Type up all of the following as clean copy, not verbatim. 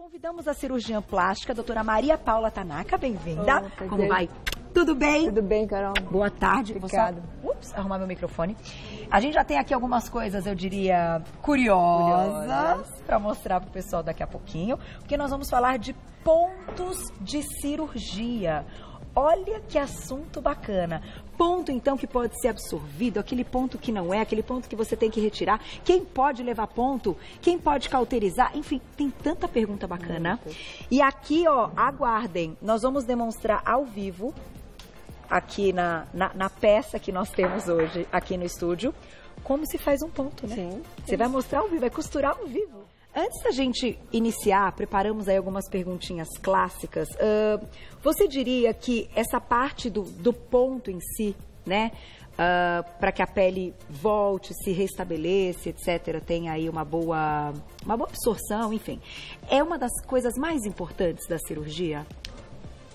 Convidamos a cirurgiã plástica, a doutora Maria Paula Tanaka, bem-vinda. Como vai? Tudo bem? Tudo bem, Carol. Boa tarde. Obrigada. Ups, arrumar meu microfone. A gente já tem aqui algumas coisas, eu diria, curiosas para mostrar pro pessoal daqui a pouquinho, porque nós vamos falar de pontos de cirurgia. Olha que assunto bacana. Ponto, então, que pode ser absorvido, aquele ponto que não é, aquele ponto que você tem que retirar. Quem pode levar ponto? Quem pode cauterizar? Enfim, tem tanta pergunta bacana. E aqui, ó, aguardem. Nós vamos demonstrar ao vivo, aqui na peça que nós temos hoje, aqui no estúdio, como se faz um ponto, né? Sim. Você vai mostrar ao vivo, vai costurar ao vivo. Antes da gente iniciar, preparamos aí algumas perguntinhas clássicas. Você diria que essa parte do ponto em si, né, para que a pele volte, se restabeleça, etc., tenha aí uma boa absorção, enfim, é uma das coisas mais importantes da cirurgia?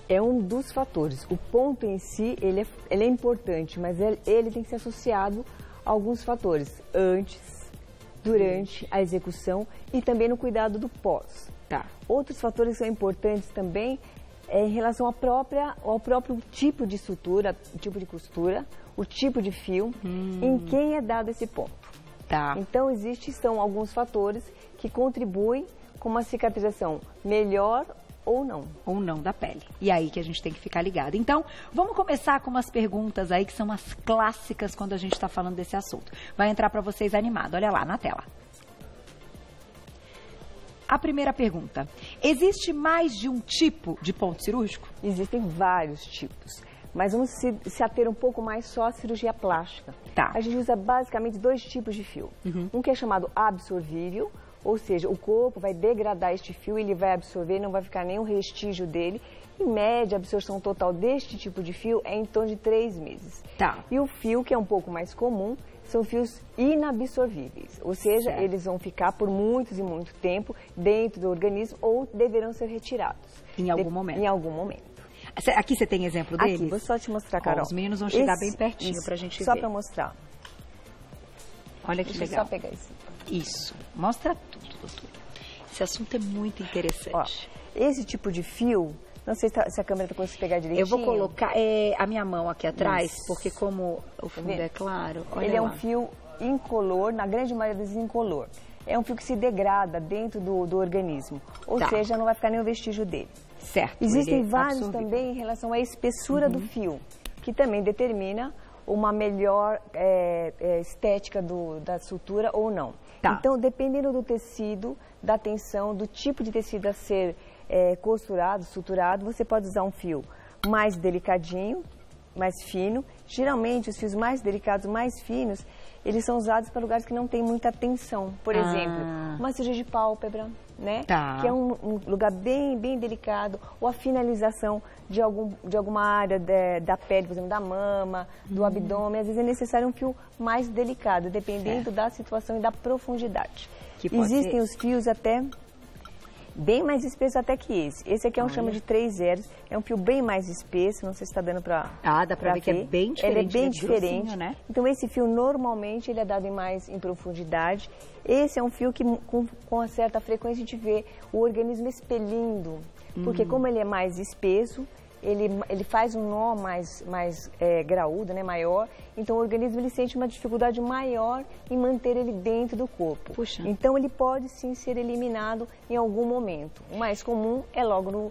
É um dos fatores. O ponto em si, ele é importante, mas ele tem que ser associado a alguns fatores antes, durante a execução e também no cuidado do pós. Tá. Outros fatores que são importantes também é em relação ao próprio tipo de sutura, tipo de costura, o tipo de fio, em quem é dado esse ponto. Tá. Então, são alguns fatores que contribuem com uma cicatrização melhor ou não da pele. E aí que a gente tem que ficar ligado. Então, vamos começar com umas perguntas aí que são as clássicas quando a gente está falando desse assunto. Vai entrar para vocês animado. Olha lá na tela. A primeira pergunta. Existe mais de um tipo de ponto cirúrgico? Existem vários tipos. Mas vamos se ater um pouco mais só à cirurgia plástica. Tá. A gente usa basicamente dois tipos de fio. Um que é chamado absorvível, ou seja, o corpo vai degradar este fio, ele vai absorver, não vai ficar nenhum restígio dele. Em média, a absorção total deste tipo de fio é em torno de 3 meses. Tá. E o fio, que é um pouco mais comum, são fios inabsorvíveis. Ou seja, certo, eles vão ficar por muitos e muito tempo dentro do organismo ou deverão ser retirados. Em algum momento. Em algum momento. Aqui você tem exemplo deles? Aqui, vou só te mostrar, Carol. Os meninos vão chegar bem pertinho pra gente ver. Só pra mostrar. Olha que Deixa legal. eu só pegar esse. Isso. Mostra tudo, doutora. Esse assunto é muito interessante. Ó, esse tipo de fio, não sei se a câmera está conseguindo pegar direitinho. Eu vou colocar a minha mão aqui atrás, Isso. porque como o fundo é claro, olha ele é lá. um fio incolor, na grande maioria vezes incolor. É um fio que se degrada dentro do organismo, ou Tá. seja, não vai ficar nenhum vestígio dele. Certo. Existem ele é vários absorvível. também em relação à espessura do fio, que também determina uma melhor estética da sutura ou não. Tá. Então, dependendo do tecido, da tensão, do tipo de tecido a ser costurado, suturado, você pode usar um fio mais delicadinho, mais fino. Geralmente, os fios mais delicados, mais finos, eles são usados para lugares que não tem muita tensão. Por exemplo, uma cirurgia de pálpebra, né? Tá. Que é um lugar bem delicado, ou a finalização de alguma área da pele, por exemplo, da mama, do abdômen. Às vezes é necessário um fio mais delicado, dependendo da situação e da profundidade. Que pode Existem ser. os fios até bem mais espessos até que esse. Esse aqui é um chama de 3 zeros, é um fio bem mais espesso, não sei se está dando para dá para ver que é bem diferente. Ele é bem grossinho, diferente, né? Então esse fio normalmente ele é dado em profundidade. Esse é um fio que com uma certa frequência a gente vê o organismo expelindo, porque como ele é mais espesso, ele faz um nó mais graúdo, né, maior, então o organismo ele sente uma dificuldade maior em manter ele dentro do corpo. Puxa. Então ele pode sim ser eliminado em algum momento. O mais comum é logo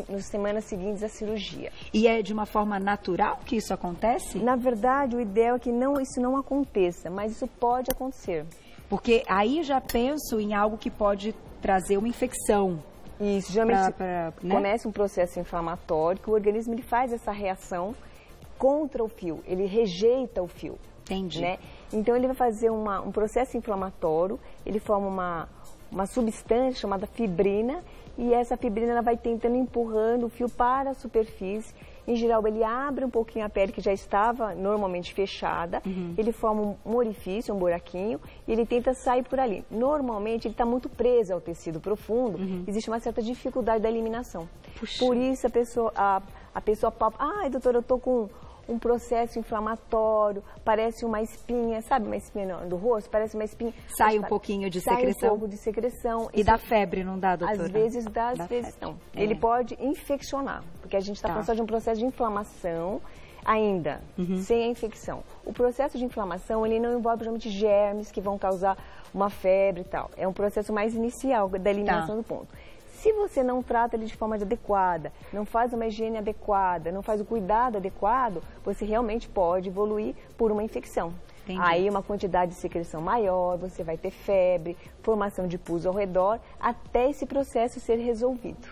nas semanas seguintes à cirurgia. E é de uma forma natural que isso acontece? Na verdade, o ideal é que isso não aconteça, mas isso pode acontecer. Porque aí já penso em algo que pode trazer uma infecção. Isso, geralmente né? começa um processo inflamatório, que o organismo ele faz essa reação contra o fio, ele rejeita o fio. Entendi. Né? Então ele vai fazer um processo inflamatório, ele forma uma substância chamada fibrina, e essa fibrina ela vai tentando empurrando o fio para a superfície. Em geral, ele abre um pouquinho a pele que já estava normalmente fechada, ele forma um orifício, um buraquinho, e ele tenta sair por ali. Normalmente, ele está muito preso ao tecido profundo, existe uma certa dificuldade da eliminação. Puxa. Por isso, a pessoa palpa, ai, doutora, eu estou com um processo inflamatório, parece uma espinha, sabe uma espinha do rosto? Parece uma espinha. Sai um pouquinho de secreção. Sai um pouco de secreção. E dá febre, não dá, doutora? Às vezes dá, às vezes não. Ele pode infeccionar, porque a gente está falando só de um processo de inflamação ainda, sem a infecção. O processo de inflamação, ele não envolve, geralmente, germes que vão causar uma febre e tal. É um processo mais inicial da eliminação do ponto. Se você não trata ele de forma adequada, não faz uma higiene adequada, não faz o cuidado adequado, você realmente pode evoluir por uma infecção. Entendi. Aí uma quantidade de secreção maior, você vai ter febre, formação de pus ao redor, até esse processo ser resolvido.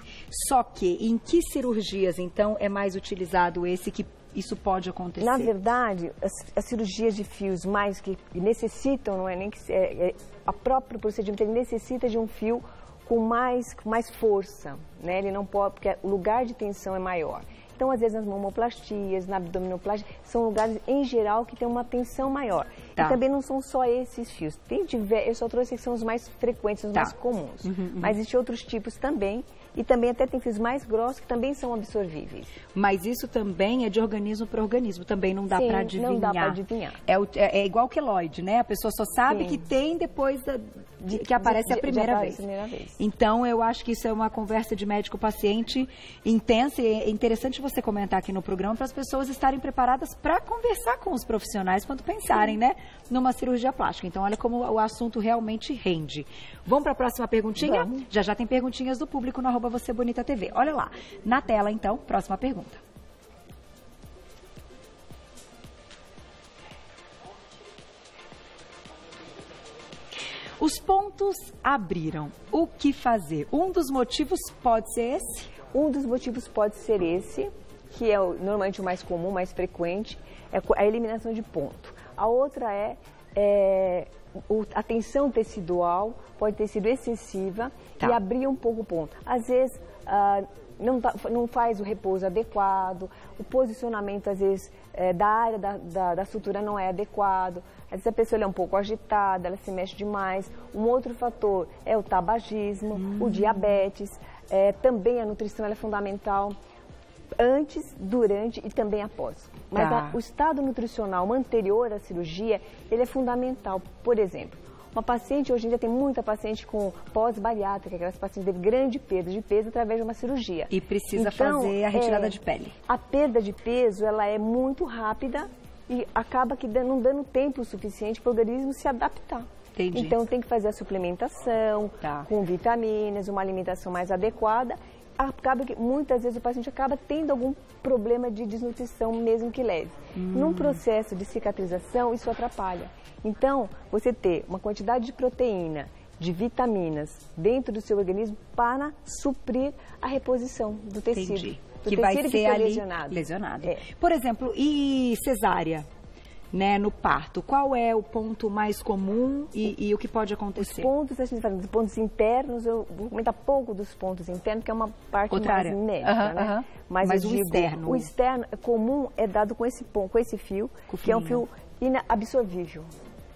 Só que em que cirurgias, então, é mais utilizado esse que isso pode acontecer? Na verdade, as cirurgias de fios mais que necessitam, não é nem que... a própria procedimento, ele necessita de um fio com mais força, né? Ele não pode, porque o lugar de tensão é maior. Então, às vezes, nas mamoplastias, na abdominoplastia, são lugares, em geral, que tem uma tensão maior. E também não são só esses fios. Eu só trouxe que são os mais frequentes, os mais comuns. Mas existem outros tipos também. E também até tem fios mais grossos que também são absorvíveis. Mas isso também é de organismo para organismo, também não dá para adivinhar. Não dá para adivinhar. É igual queloide, né? A pessoa só sabe que tem depois que aparece a primeira vez. Então, eu acho que isso é uma conversa de médico-paciente intensa, e é interessante você comentar aqui no programa para as pessoas estarem preparadas para conversar com os profissionais quando pensarem, né, numa cirurgia plástica. Então, olha como o assunto realmente rende. Vamos para a próxima perguntinha? Vamos. Já tem perguntinhas do público no @VocêBonitaTV. Olha lá, na tela então, próxima pergunta. Os pontos abriram. O que fazer? Um dos motivos pode ser esse? Um dos motivos pode ser esse, que é normalmente o mais comum, mais frequente, é a eliminação de ponto. A outra a tensão tecidual pode ter sido excessiva e abrir um pouco o ponto. Às vezes não faz o repouso adequado, o posicionamento às vezes da área da sutura não é adequado, às vezes a pessoa é um pouco agitada, ela se mexe demais. Um outro fator é o tabagismo, o diabetes, também a nutrição ela é fundamental. Antes, durante e também após. Mas o estado nutricional anterior à cirurgia, ele é fundamental. Por exemplo, uma paciente, hoje em dia tem muita paciente com pós-bariátrica, aquelas pacientes de grande perda de peso através de uma cirurgia. E precisa fazer a retirada de pele. A perda de peso, ela é muito rápida e acaba que não dando tempo suficiente para o organismo se adaptar. Entendi. Então tem que fazer a suplementação com vitaminas, uma alimentação mais adequada. Acaba que muitas vezes o paciente acaba tendo algum problema de desnutrição, mesmo que leve. Num processo de cicatrização, isso atrapalha. Então, você ter uma quantidade de proteína, de vitaminas dentro do seu organismo para suprir a reposição do tecido. Entendi. Que vai ser ali lesionado. Por exemplo, e cesárea? Né, no parto, qual é o ponto mais comum e o que pode acontecer? Os pontos internos, eu vou comentar pouco dos pontos internos, que é uma parte mais médica, né? Mas o externo? O externo comum é dado com esse fio, que é um fio inabsorvível,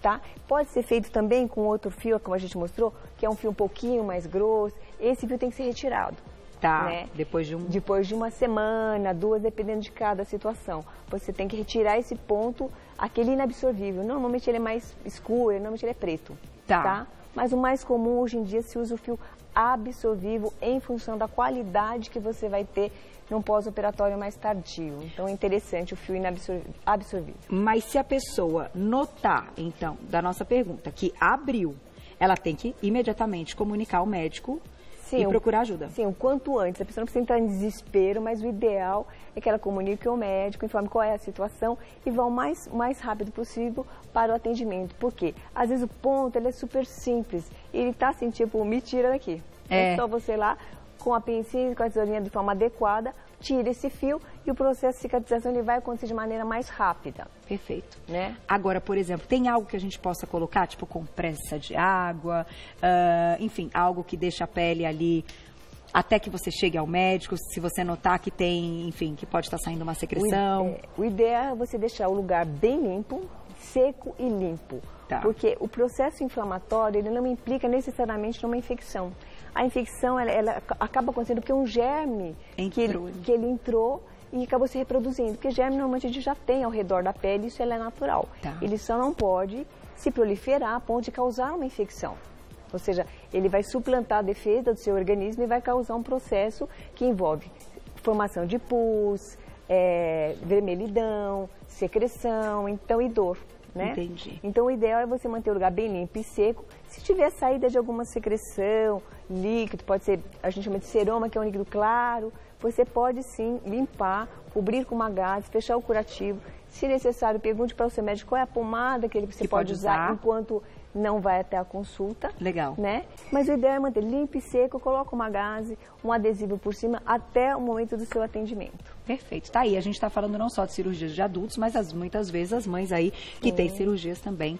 tá? Pode ser feito também com outro fio, como a gente mostrou, que é um fio um pouquinho mais grosso. Esse fio tem que ser retirado. Né? Depois de uma semana, 2, dependendo de cada situação. Você tem que retirar esse ponto, aquele inabsorvível. Normalmente ele é mais escuro, normalmente ele é preto. Tá? Mas o mais comum hoje em dia se usa o fio absorvível em função da qualidade que você vai ter num pós-operatório mais tardio. Então é interessante o fio absorvível. Mas se a pessoa notar, então, da nossa pergunta, que abriu, ela tem que imediatamente comunicar ao médico e procurar ajuda. Sim, o quanto antes. A pessoa não precisa entrar em desespero, mas o ideal é que ela comunique ao médico, informe qual é a situação e vá o mais rápido possível para o atendimento. Por quê? Às vezes o ponto ele é super simples. Ele está assim, tipo, me tira daqui. É só você ir lá com a pincinha, com a tesourinha de forma adequada, tira esse fio e o processo de cicatrização ele vai acontecer de maneira mais rápida. Perfeito. Né? Agora, por exemplo, tem algo que a gente possa colocar, tipo compressa de água, enfim, algo que deixa a pele ali até que você chegue ao médico, se você notar que tem, enfim, que pode estar saindo uma secreção. O ideal é você deixar o lugar bem limpo, seco e limpo. Porque o processo inflamatório ele não implica necessariamente numa infecção. A infecção ela acaba acontecendo porque um germe que ele entrou e acabou se reproduzindo. Porque germe normalmente a gente já tem ao redor da pele, isso é natural. Tá. Ele só não pode se proliferar a ponto de causar uma infecção. Ou seja, ele vai suplantar a defesa do seu organismo e vai causar um processo que envolve formação de pus, vermelhidão, secreção, então, e dor. Né? Entendi. Então, o ideal é você manter o lugar bem limpo e seco. Se tiver saída de alguma secreção, líquido, pode ser, a gente chama de seroma, que é um líquido claro, você pode sim limpar, cobrir com uma gaze, fechar o curativo. Se necessário, pergunte para o seu médico qual é a pomada que você pode usar enquanto não vai até a consulta. Legal. Né? Mas o ideal é manter limpo e seco, coloca uma gaze, um adesivo por cima até o momento do seu atendimento. Perfeito. Tá aí, a gente está falando não só de cirurgias de adultos, mas muitas vezes as mães aí que têm cirurgias também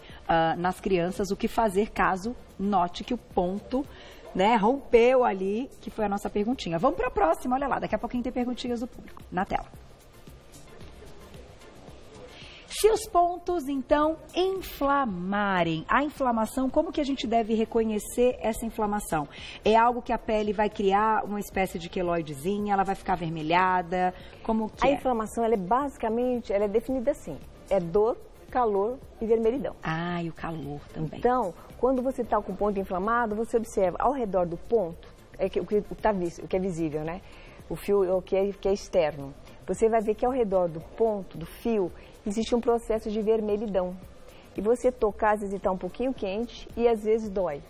nas crianças, o que fazer caso note que o ponto, né, rompeu ali, que foi a nossa perguntinha. Vamos para a próxima, olha lá, daqui a pouquinho tem perguntinhas do público na tela. Se os pontos, então, inflamarem, a inflamação, como que a gente deve reconhecer essa inflamação? É algo que a pele vai criar uma espécie de queloidezinha, ela vai ficar avermelhada, como que A inflamação, ela é basicamente, ela é definida assim, é dor, calor e vermelhidão. Ah, e o calor também. Então, quando você está com o ponto inflamado, você observa ao redor do ponto, o que é visível, né? O fio, o que é externo. Você vai ver que ao redor do ponto, do fio, existe um processo de vermelhidão. E você tocar, às vezes está um pouquinho quente e às vezes dói.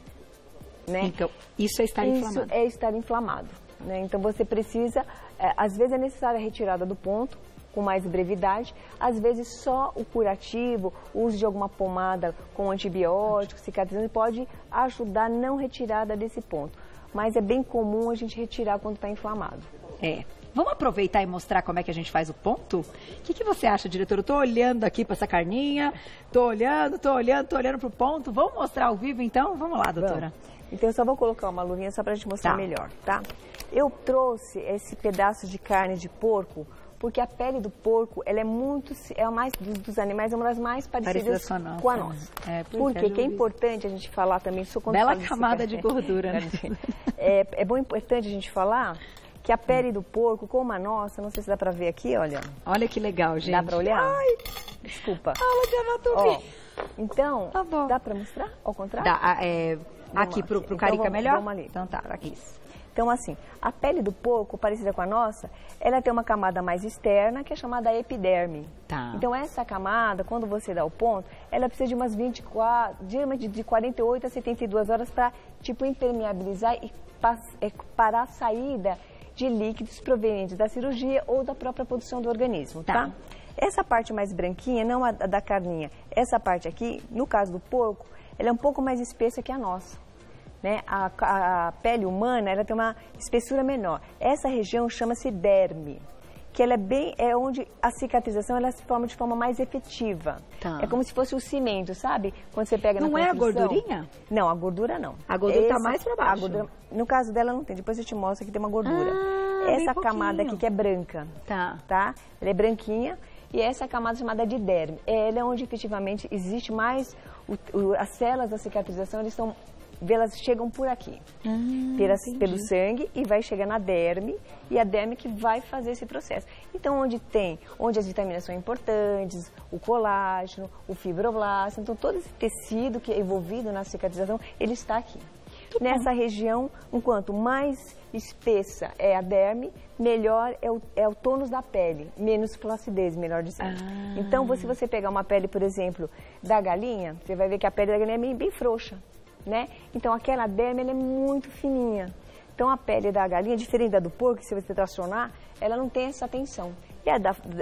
Né? Então, isso é estar inflamado. Isso é estar inflamado. Né? Então, você precisa, às vezes é necessária a retirada do ponto, com mais brevidade. Às vezes, só o curativo, o uso de alguma pomada com antibiótico, cicatrizante, pode ajudar a não retirada desse ponto. Mas é bem comum a gente retirar quando está inflamado. Vamos aproveitar e mostrar como é que a gente faz o ponto? O que você acha, diretor? Eu tô olhando aqui para essa carninha, tô olhando pro ponto. Vamos mostrar ao vivo, então? Vamos lá, doutora. Então, eu só vou colocar uma luvinha só pra gente mostrar melhor, tá? Eu trouxe esse pedaço de carne de porco, porque a pele do porco, ela é a mais, dos animais, é uma das mais parecidas com a nossa. Porque que é importante a gente falar também... Bela camada de gordura, né? É bom, importante a gente falar... que a pele do porco, como a nossa, não sei se dá pra ver aqui, olha. Olha que legal, gente. Dá pra olhar? Ai, desculpa. Aula de anatomia. Então, tá bom. Dá pra mostrar ao contrário? Dá, aqui pro então, Carica melhor? Vamos ali. Então tá, aqui. Então, assim, a pele do porco, parecida com a nossa, ela tem uma camada mais externa, que é chamada epiderme. Tá. Então, essa camada, quando você dá o ponto, ela precisa de umas 24, de 48 a 72 horas para, tipo, impermeabilizar e parar a saída de líquidos provenientes da cirurgia ou da própria produção do organismo, tá? Essa parte mais branquinha, não a da carninha, essa parte aqui, no caso do porco, ela é um pouco mais espessa que a nossa. Né? A pele humana, ela tem uma espessura menor. Essa região chama-se derme, que ela é onde a cicatrização ela se forma de forma mais efetiva. Tá. É como se fosse o cimento, sabe? Quando você pega não é a gordurinha? Não, a gordura não. A gordura está mais para baixo. Gordura, no caso dela não tem, depois eu te mostro que tem uma gordura. Essa camada aqui que é branca, tá? Ela é branquinha e essa camada chamada de derme. Ela é onde efetivamente existe mais, as células da cicatrização, elas chegam por aqui, pelo sangue e vai chegar na derme, e a derme que vai fazer esse processo. Então, onde as vitaminas são importantes, o colágeno, o fibroblasto, então todo esse tecido que é envolvido na cicatrização, ele está aqui. Nessa região, enquanto mais espessa é a derme, melhor é o tônus da pele, menos flacidez, melhor dizendo. Então, se você pegar uma pele, por exemplo, da galinha, você vai ver que a pele da galinha é bem frouxa. Né? Então, aquela derme ela é muito fininha. Então, a pele da galinha, diferente da do porco, se você tracionar, ela não tem essa tensão. E a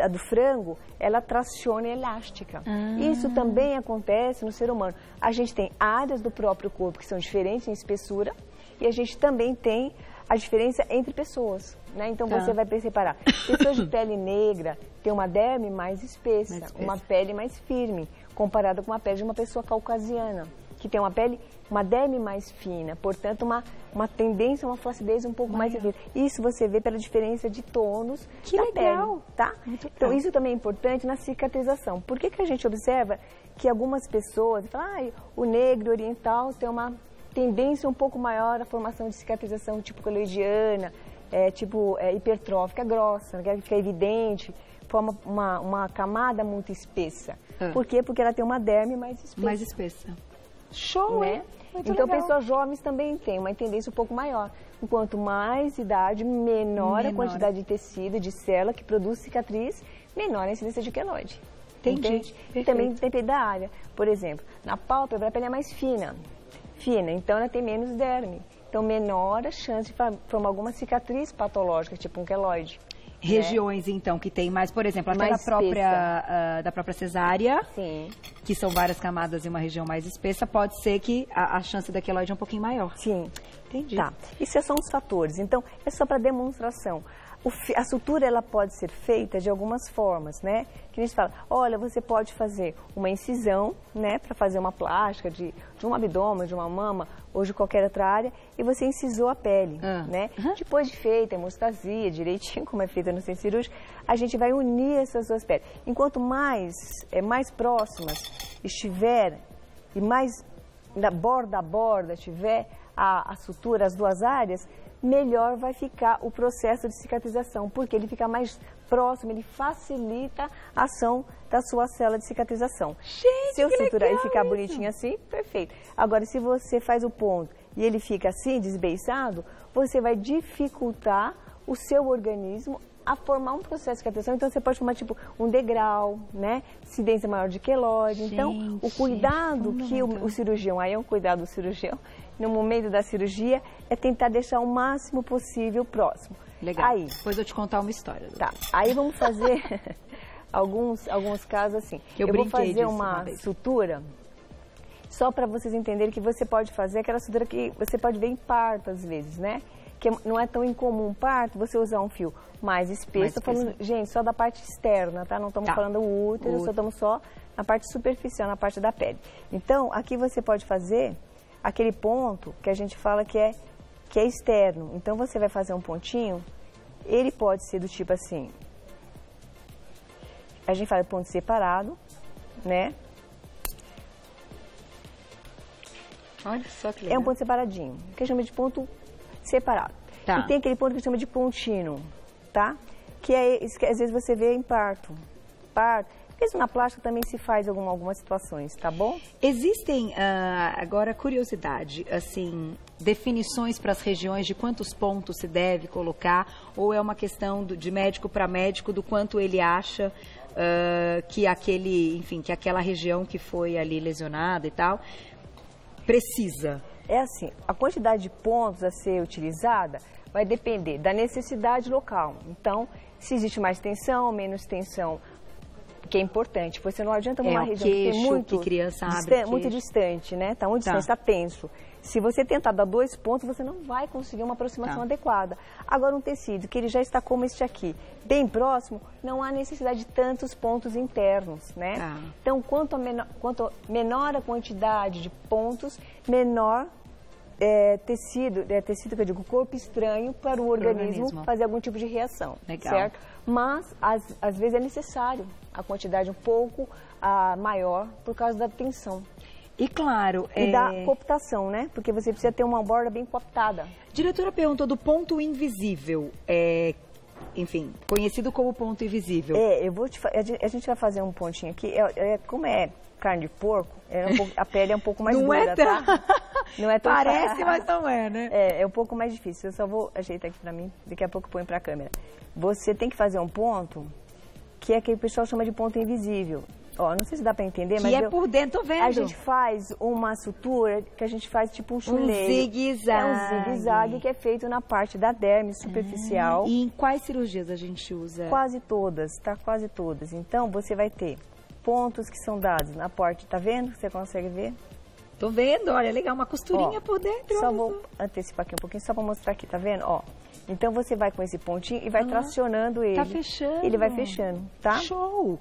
do frango, ela traciona e é elástica. Isso também acontece no ser humano. A gente tem áreas do próprio corpo que são diferentes em espessura e a gente também tem a diferença entre pessoas. Né? Então, você vai separar. Pessoas de pele negra têm uma derme mais espessa, uma pele mais firme, comparada com a pele de uma pessoa caucasiana, que tem uma derme mais fina, portanto, uma tendência, uma flacidez um pouco mais elevada. Isso você vê pela diferença de tônus da pele, tá? Então, isso também é importante na cicatrização. Por que a gente observa que algumas pessoas falam, o negro oriental tem uma tendência um pouco maior à formação de cicatrização tipo queloidiana, hipertrófica grossa, que fica evidente, forma uma camada muito espessa. Por quê? Porque ela tem uma derme mais espessa. Mais espessa. Show, né? Então, pessoas jovens também têm uma tendência um pouco maior. Quanto mais idade, menor a quantidade de tecido, de célula que produz cicatriz, menor a incidência de queloide. Entendi. E também depende da área. Por exemplo, na pálpebra a pele é mais fina, então ela tem menos derme. Então, menor a chance de formar alguma cicatriz patológica, tipo um queloide. Regiões, então, que tem mais, por exemplo, aquela da própria cesárea, sim, que são várias camadas em uma região mais espessa, pode ser que a chance da queloide é um pouquinho maior. Sim. Entendi. Tá. Isso são os fatores. Então, é só para demonstração. A sutura, ela pode ser feita de algumas formas, né? Que a gente fala, olha, você pode fazer uma incisão, né? Para fazer uma plástica de um abdômen, de uma mama, ou de qualquer outra área, e você incisou a pele, né? Depois de feita a hemostasia, direitinho, como é feita no centro cirúrgico, a gente vai unir essas duas peles. Enquanto mais próximas estiver, e mais da borda a borda tiver a sutura, as duas áreas, melhor vai ficar o processo de cicatrização, porque ele fica mais próximo, ele facilita a ação da sua célula de cicatrização. Gente, se o suturar e ficar isso bonitinho assim, perfeito. Agora, se você faz o ponto e ele fica assim, desbeiçado, você vai dificultar o seu organismo a formar um processo de cicatrização. Então, você pode formar, tipo, um degrau, né? Incidência maior de queloide. Então, o cuidado que o cirurgião, aí é um cuidado do cirurgião, no momento da cirurgia, é tentar deixar o máximo possível próximo. Legal. Aí, depois eu te contar uma história. Tá. Aí vamos fazer alguns casos assim. Eu vou fazer uma sutura só para vocês entenderem que você pode fazer aquela sutura que você pode ver em parto às vezes, né? Que não é tão incomum parto você usar um fio mais espesso. Estou falando, gente, só da parte externa, tá? Não estamos falando do útero, só estamos só na parte superficial, na parte da pele. Então, aqui você pode fazer aquele ponto que a gente fala que é externo. Então, você vai fazer um pontinho, ele pode ser do tipo assim, a gente fala ponto separado, né? Olha só que legal. É um ponto separadinho, que chama de ponto separado. Tá. E tem aquele ponto que chama de contínuo, tá? Que é isso que às vezes você vê em parto. Mesmo na plástica também se faz algumas situações, tá bom? Existem, agora, curiosidade, assim, definições para as regiões de quantos pontos se deve colocar, ou é uma questão de médico para médico, do quanto ele acha que aquela região que foi ali lesionada e tal, precisa? É assim, a quantidade de pontos a ser utilizada vai depender da necessidade local. Então, se existe mais tensão, menos tensão, que é importante, porque você não adianta numa região que tem muito distante, né? Está muito distante, está tenso. Se você tentar dar 2 pontos, você não vai conseguir uma aproximação adequada. Agora, um tecido que ele já está como este aqui, bem próximo, não há necessidade de tantos pontos internos, né? Então, quanto menor a quantidade de pontos, menor tecido que eu digo, corpo estranho para o organismo fazer algum tipo de reação, certo? Mas, às vezes, é necessário a quantidade um pouco maior por causa da tensão. E claro... E da cooptação, né? Porque você precisa ter uma borda bem cooptada. Diretora perguntou do ponto invisível, enfim, conhecido como ponto invisível. A gente vai fazer um pontinho aqui, como é carne de porco, a pele é um pouco mais dura, tá? Não é tão parece, mas não é, né? É um pouco mais difícil. Eu só vou ajeitar aqui pra mim, daqui a pouco eu ponho pra câmera. Você tem que fazer um ponto que é que o pessoal chama de ponto invisível. Ó, não sei se dá pra entender, mas por dentro, tô vendo. A gente faz uma sutura que a gente faz tipo um chuleiro. Um zigue-zague. É um zigue-zague que é feito na parte da derme superficial. E em quais cirurgias a gente usa? Quase todas, tá? Quase todas. Então, você vai ter pontos que são dados na parte, tá vendo? Você consegue ver? Tô vendo, olha, legal, uma costurinha por dentro. Só vou antecipar aqui um pouquinho, só pra mostrar aqui, tá vendo? Ó, então você vai com esse pontinho e vai tracionando ele. Tá fechando. Ele vai fechando, tá? Show!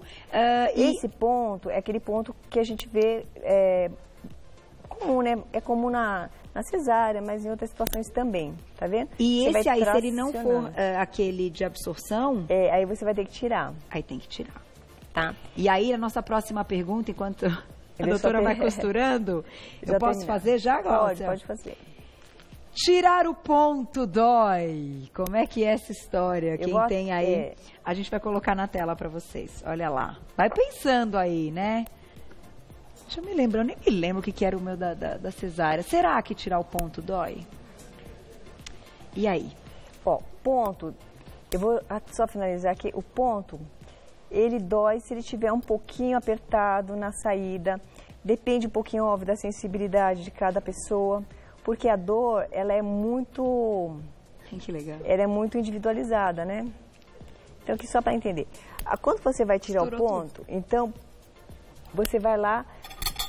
Esse ponto é aquele ponto que a gente vê comum, né? É comum na cesárea, mas em outras situações também, tá vendo? E esse aí, se ele não for aquele de absorção... aí você vai ter que tirar. Aí tem que tirar. Tá. E aí, a nossa próxima pergunta, enquanto a doutora vai costurando, eu posso fazer já, Glaucia? Pode fazer. Tirar o ponto dói. Como é que é essa história? Quem tem aí, a gente vai colocar na tela para vocês. Olha lá. Vai pensando aí, né? Deixa eu me lembrar, eu nem me lembro o que era o meu da cesárea. Será que tirar o ponto dói? E aí? Ó, ponto, eu vou só finalizar aqui. O ponto, ele dói se ele estiver um pouquinho apertado na saída. Depende um pouquinho, óbvio, da sensibilidade de cada pessoa. Porque a dor, ela é muito... Que legal. Ela é muito individualizada, né? Então, aqui só para entender. Quando você vai tirar o ponto, então, você vai lá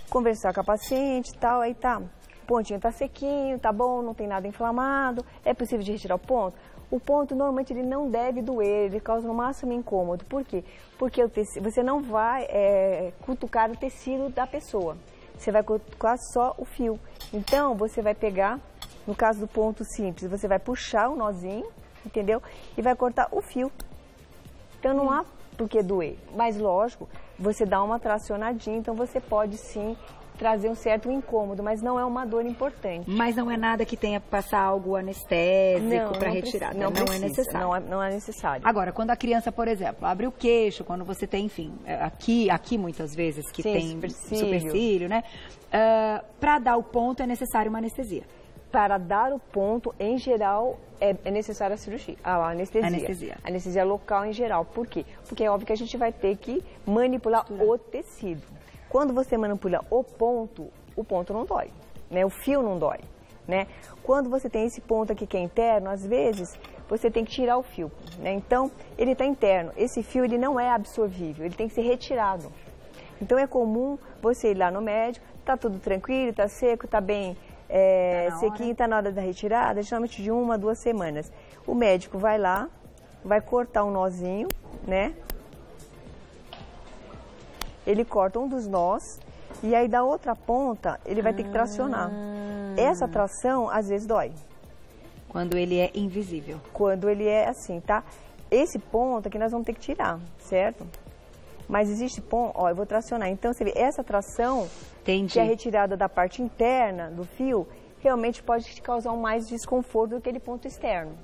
conversar com a paciente e tal, aí tá, o pontinho tá sequinho, tá bom, não tem nada inflamado, é possível de retirar o ponto? O ponto, normalmente, ele não deve doer, ele causa no máximo incômodo. Por quê? Porque você não vai cutucar o tecido da pessoa. Você vai cutucar só o fio. Então, você vai pegar, no caso do ponto simples, você vai puxar o nozinho, entendeu? E vai cortar o fio. Então, não há por que doer. Mas, lógico, você dá uma tracionadinha, então você pode, sim, trazer um certo incômodo, mas não é uma dor importante. Mas não é nada que tenha que passar algo anestésico para retirada. Não é necessário. Não é necessário. Agora, quando a criança, por exemplo, abre o queixo, quando você tem, enfim, aqui muitas vezes que tem supercílio, né? Para dar o ponto é necessário uma anestesia. Para dar o ponto, em geral, é necessária a cirurgia, a anestesia. Anestesia local em geral. Por quê? Porque é óbvio que a gente vai ter que manipular o tecido. Quando você manipula o ponto não dói, né? O fio não dói, né? Quando você tem esse ponto aqui que é interno, às vezes você tem que tirar o fio, né? Então, ele está interno. Esse fio, ele não é absorvível, ele tem que ser retirado. Então, é comum você ir lá no médico, tá tudo tranquilo, tá seco, tá bem sequinho, tá na hora da retirada, geralmente de 1 a 2 semanas. O médico vai lá, vai cortar um nozinho, né? Ele corta um dos nós e aí da outra ponta ele vai ter que tracionar. Essa tração às vezes dói. Quando ele é invisível. Quando ele é assim, tá? Esse ponto aqui nós vamos ter que tirar, certo? Mas existe ponto, ó, eu vou tracionar. Então você vê, essa tração, que é a retirada da parte interna do fio, realmente pode te causar um mais desconforto do que aquele ponto externo.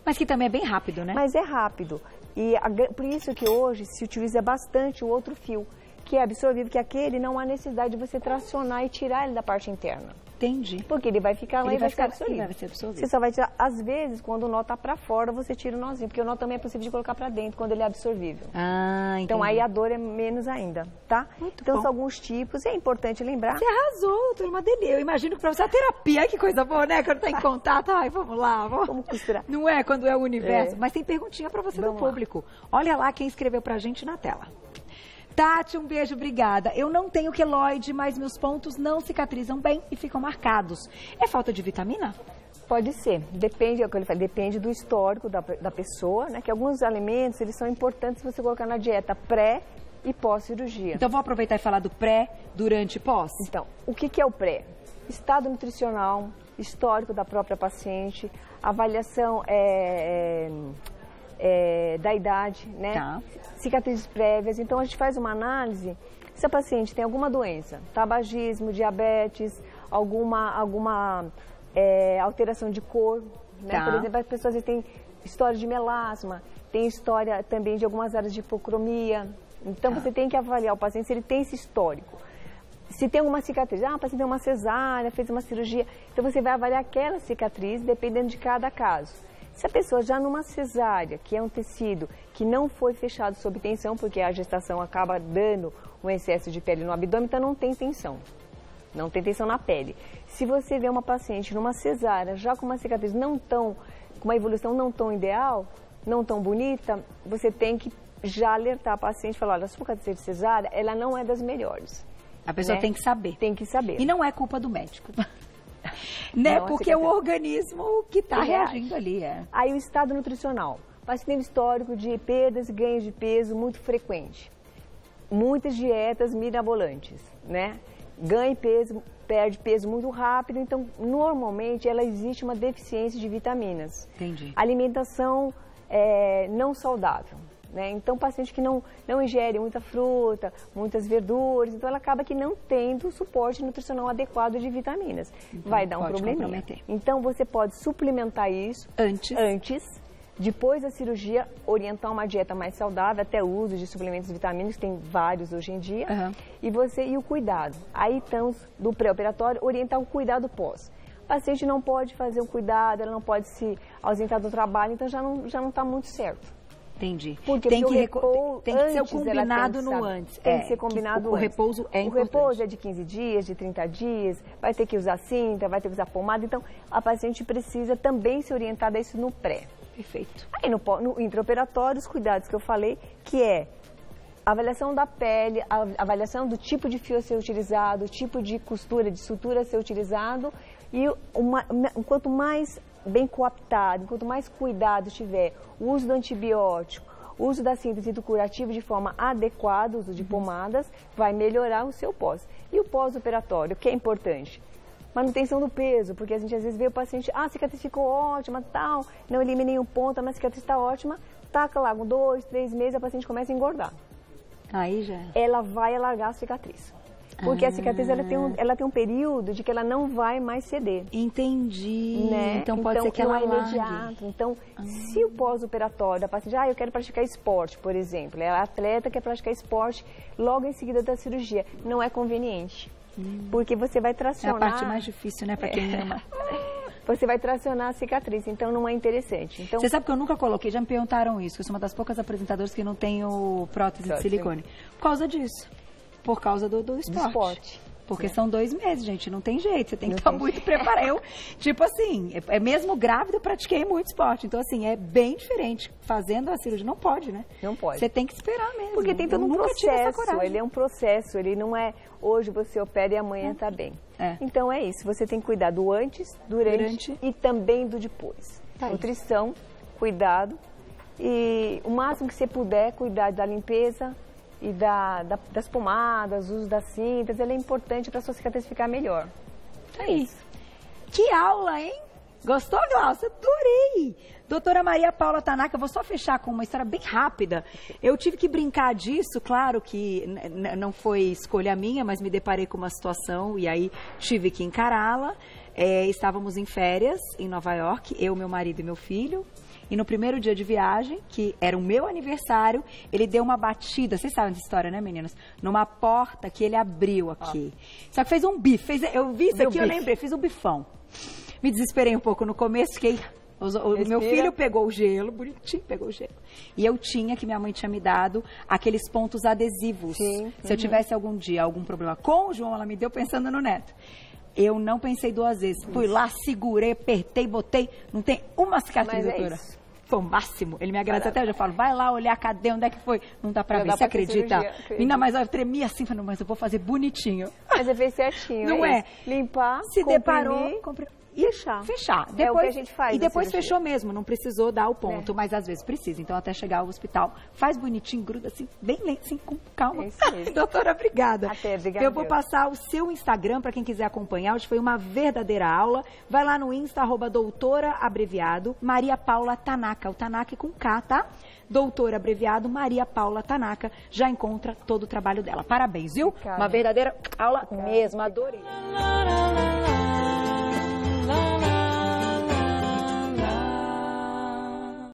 Mas que também é bem rápido, né? Mas é rápido. E por isso que hoje se utiliza bastante o outro fio, que é absorvível, que aquele não há necessidade de você tracionar e tirar ele da parte interna. Entendi. Porque ele vai ficar lá e vai ser absorvido. Você só vai tirar, às vezes, quando o nó está para fora, você tira o nozinho, porque o nó também é possível de colocar para dentro, quando ele é absorvível. Ah, entendi. Então aí a dor é menos ainda, tá? Então são alguns tipos, é importante lembrar. Você arrasou, tu é uma delícia. Eu imagino que para você a terapia, ai que coisa boa, né? Quando tá em contato, ai, vamos lá, vamos costurar. Não é quando é o universo, mas tem perguntinha para você do público. Olha lá quem escreveu pra gente na tela. Tati, um beijo, obrigada. Eu não tenho queloide, mas meus pontos não cicatrizam bem e ficam marcados. É falta de vitamina? Pode ser. Depende, é o que ele fala, depende do histórico da pessoa, né? Que alguns alimentos, eles são importantes se você colocar na dieta pré e pós-cirurgia. Então, vou aproveitar e falar do pré, durante e pós? Então, o que é o pré? Estado nutricional, histórico da própria paciente, avaliação da idade, né? Tá. Cicatrizes prévias. Então, a gente faz uma análise se a paciente tem alguma doença, tabagismo, diabetes, alguma alteração de cor, né? Tá. Por exemplo, as pessoas têm história de melasma, tem história também de algumas áreas de hipocromia. Então, você tem que avaliar o paciente se ele tem esse histórico. Se tem alguma cicatriz, o paciente tem uma cesárea, fez uma cirurgia, então você vai avaliar aquela cicatriz dependendo de cada caso. Se a pessoa já numa cesárea, que é um tecido que não foi fechado sob tensão, porque a gestação acaba dando um excesso de pele no abdômen, então não tem tensão. Não tem tensão na pele. Se você vê uma paciente numa cesárea, já com uma cicatriz com uma evolução não tão ideal, não tão bonita, você tem que já alertar a paciente e falar, olha, a cicatriz de cesárea, ela não é das melhores. A pessoa tem que saber. Tem que saber. E não é culpa do médico. Né? Porque é o organismo que está reagindo ali. Aí o estado nutricional. O paciente tem um histórico de perdas e ganhos de peso muito frequente. Muitas dietas mirabolantes, né? Ganha peso, perde peso muito rápido, então normalmente ela existe uma deficiência de vitaminas. Entendi. Alimentação não saudável, né? Então, paciente que não ingere muita fruta, muitas verduras, então ela acaba que não tendo suporte nutricional adequado de vitaminas. Então, vai dar um probleminha. Então, você pode suplementar isso antes. Depois da cirurgia, orientar uma dieta mais saudável, até o uso de suplementos vitamínicos, tem vários hoje em dia, e o cuidado. Aí estamos do pré-operatório, orientar o cuidado pós. O paciente não pode fazer um cuidado, ela não pode se ausentar do trabalho, então já não está muito certo. Entendi. Porque tem que ser o combinado no antes. Tem que ser combinado antes. O repouso é importante. O repouso é de 15 dias, de 30 dias, vai ter que usar cinta, vai ter que usar pomada, então a paciente precisa também ser orientada a isso no pré. Perfeito. Aí no intraoperatório, os cuidados que eu falei, que é a avaliação da pele, a avaliação do tipo de fio a ser utilizado, o tipo de costura, de sutura a ser utilizado, e quanto mais bem coaptado, quanto mais cuidado tiver, o uso do antibiótico, o uso da síntese do curativo de forma adequada, o uso de pomadas, vai melhorar o seu pós. E o pós-operatório, que é importante? Manutenção do peso, porque a gente às vezes vê o paciente, a cicatriz ficou ótima, tal, não eliminei um ponto, mas a cicatriz está ótima, taca lá, com 2, 3 meses a paciente começa a engordar. Aí já. Ela vai alargar a cicatriz. Porque a cicatriz ela tem um período de que ela não vai mais ceder. Entendi. Né? Então pode ser que ela imediato. Então, se o pós-operatório, a paciente, eu quero praticar esporte, por exemplo, é a atleta que quer praticar esporte logo em seguida da cirurgia, não é conveniente. Porque você vai tracionar... É a parte mais difícil, né, para quem ama. Você vai tracionar a cicatriz, então não é interessante. Então... Você sabe que eu nunca coloquei, já me perguntaram isso, que eu sou uma das poucas apresentadoras que não tenho prótese de silicone. Por causa disso. Por causa do esporte. Porque são 2 meses, gente, não tem jeito, você tem que estar muito preparado. Eu, tipo assim, mesmo grávida, eu pratiquei muito esporte. Então, assim, é bem diferente. Fazendo a cirurgia, não pode, né? Não pode. Você tem que esperar mesmo. Porque tem todo um processo, ele é um processo, ele não é hoje você opera e amanhã está bem. Então é isso, você tem que cuidar do antes, durante e também do depois. Nutrição, cuidado e o máximo que você puder, cuidar da limpeza, e das pomadas, uso das cintas, ela é importante para a sua cicatriz ficar melhor. É isso. Que aula, hein? Gostou, Glaucia? Adorei! Doutora Maria Paula Tanaka, eu vou só fechar com uma história bem rápida. Eu tive que brincar disso, claro que não foi escolha minha, mas me deparei com uma situação e aí tive que encará-la. Estávamos em férias em Nova York, eu, meu marido e meu filho. E no primeiro dia de viagem, que era o meu aniversário, ele deu uma batida, vocês sabem dessa história, né, meninas? Numa porta que ele abriu aqui. Só que fez um bife, eu vi isso aqui, eu lembrei, fiz um bifão. Me desesperei um pouco no começo, fiquei... O meu filho pegou o gelo, bonitinho, pegou o gelo. E eu tinha, que minha mãe tinha me dado, aqueles pontos adesivos. Se eu tivesse algum dia algum problema com o João, ela me deu pensando no neto. Eu não pensei 2 vezes. Fui lá, segurei, apertei, botei. Não tem uma cicatriz, doutora. Foi o máximo. Ele me agradece até hoje. Eu falo, vai lá olhar, cadê, onde é que foi? Não dá pra ver, você acredita? Ainda mais, eu tremia assim, falando, mas eu vou fazer bonitinho. Mas eu fiz certinho, não é? Limpar, se deparou, e fechar. Depois, é o que a gente faz. E depois fechou mesmo, não precisou dar o ponto, mas às vezes precisa. Então, até chegar ao hospital, faz bonitinho, gruda assim, bem lento, assim, com calma. Doutora, obrigada. Obrigada. Eu vou passar o seu Instagram para quem quiser acompanhar. Hoje foi uma verdadeira aula. Vai lá no Insta, @doutora, abreviado, Maria Paula Tanaka. O Tanaka é com K, tá? Doutora, abreviado, Maria Paula Tanaka. Já encontra todo o trabalho dela. Parabéns, viu? Uma verdadeira aula mesmo. Adorei.